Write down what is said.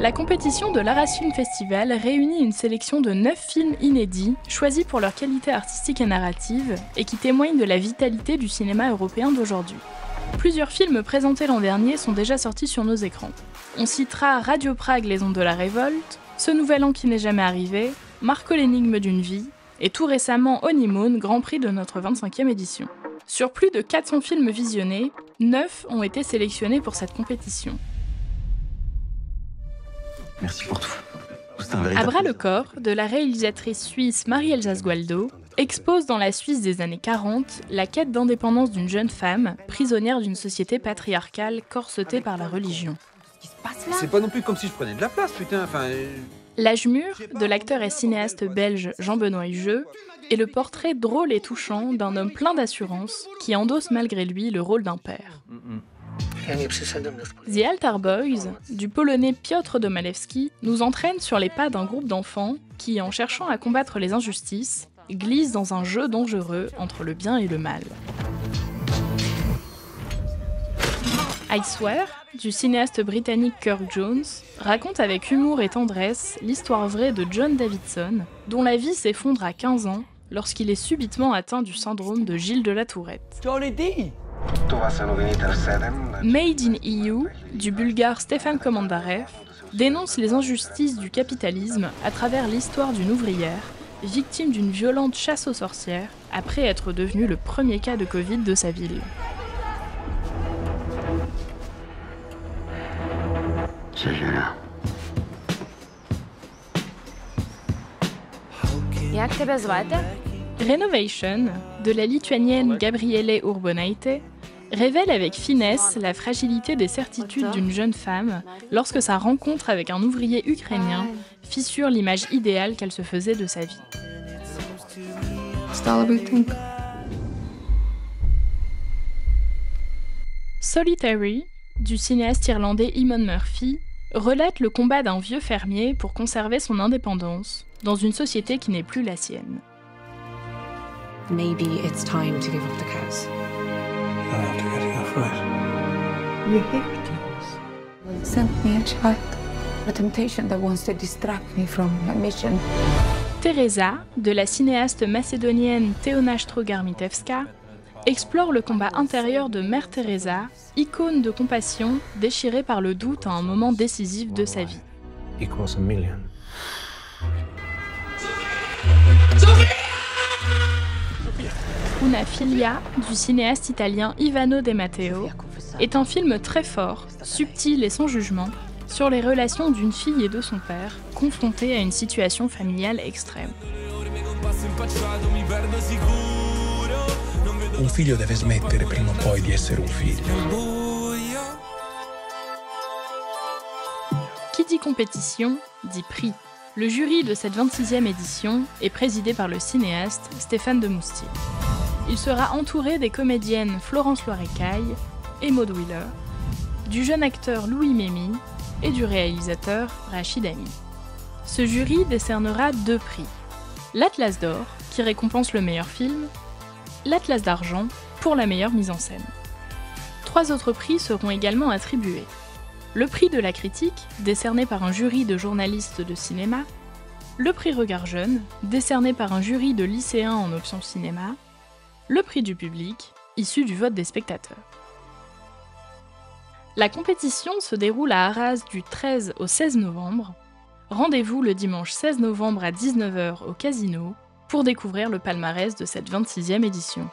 La compétition de l'Arras Film Festival réunit une sélection de 9 films inédits, choisis pour leur qualité artistique et narrative, et qui témoignent de la vitalité du cinéma européen d'aujourd'hui. Plusieurs films présentés l'an dernier sont déjà sortis sur nos écrans. On citera Radio Prague, Les Ondes de la Révolte, Ce Nouvel An qui n'est jamais arrivé, Marco l'énigme d'une vie, et tout récemment Honeymoon, Grand Prix de notre 25e édition. Sur plus de 400 films visionnés, 9 ont été sélectionnés pour cette compétition. Merci pour tout. À bras le corps, de la réalisatrice suisse Marie-Elsa Gualdo, expose dans la Suisse des années 40 la quête d'indépendance d'une jeune femme, prisonnière d'une société patriarcale corsetée par la religion. C'est pas non plus comme si je prenais de la place, putain, L'âge mûr, de l'acteur et cinéaste belge Jean-Benoît Hugeux, est le portrait drôle et touchant d'un homme plein d'assurance qui endosse malgré lui le rôle d'un père. The Altar Boys, du polonais Piotr Domalewski, nous entraîne sur les pas d'un groupe d'enfants qui, en cherchant à combattre les injustices, glissent dans un jeu dangereux entre le bien et le mal. I Swear, du cinéaste britannique Kirk Jones, raconte avec humour et tendresse l'histoire vraie de John Davidson, dont la vie s'effondre à 15 ans lorsqu'il est subitement atteint du syndrome de Gilles de la Tourette. Made in EU, du bulgare Stefan Komandarev, dénonce les injustices du capitalisme à travers l'histoire d'une ouvrière, victime d'une violente chasse aux sorcières, après être devenue le premier cas de Covid de sa ville. Renovation, de la lituanienne Gabriele Urbonaite, révèle avec finesse la fragilité des certitudes d'une jeune femme lorsque sa rencontre avec un ouvrier ukrainien fissure l'image idéale qu'elle se faisait de sa vie. Solitary, du cinéaste irlandais Eamon Murphy, relate le combat d'un vieux fermier pour conserver son indépendance dans une société qui n'est plus la sienne. Maybe it's time to give up the cows. You're after getting off right. You hate us. Send me a child. A temptation that wants to distract me from my mission. Teresa, de la cinéaste macédonienne Teona Strogar-Mitevska, explore le combat intérieur de Mère Teresa, icône de compassion déchirée par le doute à un moment décisif de sa vie. Equals a million. Una Filia, du cinéaste italien Ivano De Matteo, est un film très fort, subtil et sans jugement, sur les relations d'une fille et de son père, confrontées à une situation familiale extrême. Un figlio deve smettere prima o poi di essere un figlio. Qui dit compétition, dit prix. Le jury de cette 26e édition est présidé par le cinéaste Stéphane Demoustier. Il sera entouré des comédiennes Florence Loirecaille et Maud Wheeler, du jeune acteur Louis Mémy et du réalisateur Rachid Ami. Ce jury décernera 2 prix. L'Atlas d'or, qui récompense le meilleur film, l'Atlas d'argent pour la meilleure mise en scène. 3 autres prix seront également attribués. Le prix de la critique, décerné par un jury de journalistes de cinéma, le prix Regard Jeune, décerné par un jury de lycéens en option cinéma, le prix du public, issu du vote des spectateurs. La compétition se déroule à Arras du 13 au 16 novembre. Rendez-vous le dimanche 16 novembre à 19 h au Casino pour découvrir le palmarès de cette 26e édition.